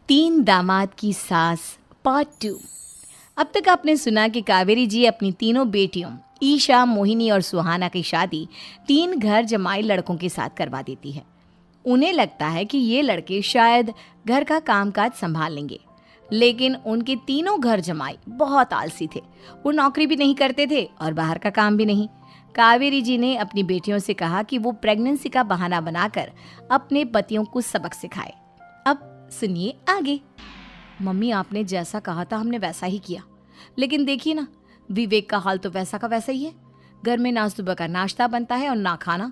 तीन दामाद की सास पार्ट 2। अब तक आपने सुना कि कावेरी जी अपनी तीनों बेटियों ईशा, मोहिनी और सुहाना की शादी तीन घर जमाई लड़कों के साथ करवा देती है। उन्हें लगता है कि ये लड़के शायद घर का कामकाज संभाल लेंगे, लेकिन उनके तीनों घर जमाई बहुत आलसी थे। वो नौकरी भी नहीं करते थे और बाहर का काम भी नहीं। कावेरी जी ने अपनी बेटियों से कहा कि वो प्रेगनेंसी का बहाना बनाकर अपने पतियों को सबक सिखाए। अब सुनिए आगे। मम्मी, आपने जैसा कहा था हमने वैसा ही किया, लेकिन देखिए ना, विवेक का हाल तो वैसा का वैसा ही है। घर में ना सुबह का नाश्ता बनता है और ना खाना।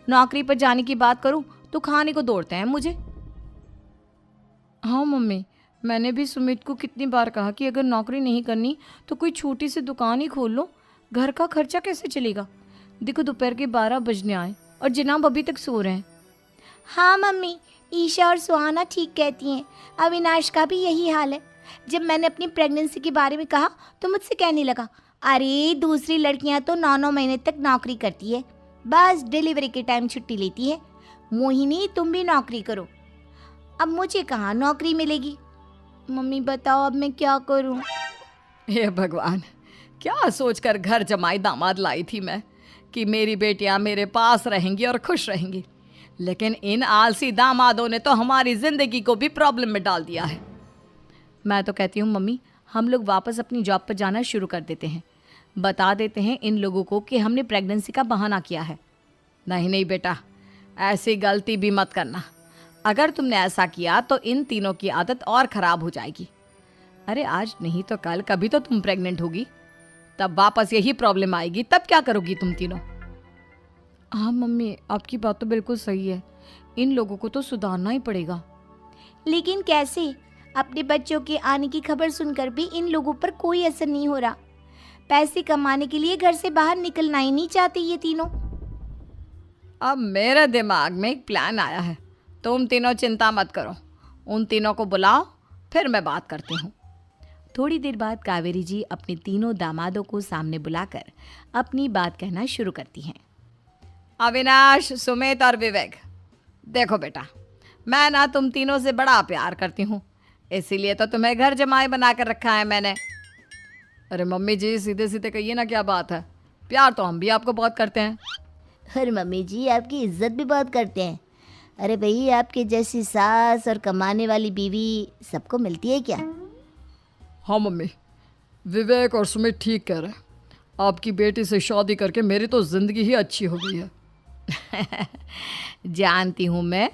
नौकरी पर जाने की बात करूं तो खाने को दौड़ते हैं मुझे। हाँ मम्मी, मैंने भी सुमित को कितनी बार कहा कि अगर नौकरी नहीं करनी तो कोई छोटी सी दुकान ही खोल लो। घर का खर्चा कैसे चलेगा? देखो दोपहर के 12 बजने आए और जनाब अभी तक सो रहे हैं। हाँ मम्मी, ईशा और सुहाना ठीक कहती हैं। अविनाश का भी यही हाल है। जब मैंने अपनी प्रेगनेंसी के बारे में कहा तो मुझसे कहने लगा, अरे दूसरी लड़कियां तो 9-9 महीने तक नौकरी करती है, बस डिलीवरी के टाइम छुट्टी लेती है। मोहिनी, तुम भी नौकरी करो। अब मुझे कहाँ नौकरी मिलेगी? मम्मी बताओ, अब मैं क्या करूँ? हे भगवान, क्या सोचकर घर जमाई दामाद लाई थी मैं कि मेरी बेटियां मेरे पास रहेंगी और खुश रहेंगी, लेकिन इन आलसी दामादों ने तो हमारी जिंदगी को भी प्रॉब्लम में डाल दिया है। मैं तो कहती हूँ मम्मी, हम लोग वापस अपनी जॉब पर जाना शुरू कर देते हैं। बता देते हैं इन लोगों को कि हमने प्रेगनेंसी का बहाना किया है। नहीं नहीं बेटा, ऐसी गलती भी मत करना। अगर तुमने ऐसा किया तो इन तीनों की आदत और ख़राब हो जाएगी। अरे आज नहीं तो कल कभी तो तुम प्रेग्नेंट होगी, तब वापस यही प्रॉब्लम आएगी। तब क्या करोगी तुम तीनों? हाँ मम्मी, आपकी बात तो बिल्कुल सही है। इन लोगों को तो सुधारना ही पड़ेगा। लेकिन कैसे? अपने बच्चों के आने की खबर सुनकर भी इन लोगों पर कोई असर नहीं हो रहा। पैसे कमाने के लिए घर से बाहर निकलना ही नहीं चाहते ये तीनों। अब मेरे दिमाग में एक प्लान आया है। तुम तीनों चिंता मत करो, उन तीनों को बुलाओ, फिर मैं बात करती हूँ। थोड़ी देर बाद कावेरी जी अपने तीनों दामादों को सामने बुलाकर अपनी बात कहना शुरू करती हैं। अविनाश, सुमित और विवेक, देखो बेटा, मैं ना तुम तीनों से बड़ा प्यार करती हूँ, इसीलिए तो तुम्हें घर जमाई बना कर रखा है मैंने। अरे मम्मी जी, सीधे सीधे कहिए ना, क्या बात है? प्यार तो हम भी आपको बहुत करते हैं। अरे मम्मी जी, आपकी इज्जत भी बहुत करते हैं। अरे भाई, आपके जैसी सास और कमाने वाली बीवी सबको मिलती है क्या? हाँ मम्मी, विवेक और सुमित ठीक कह रहे हैं। आपकी बेटी से शादी करके मेरी तो ज़िंदगी ही अच्छी हो गई है। जानती हूँ मैं,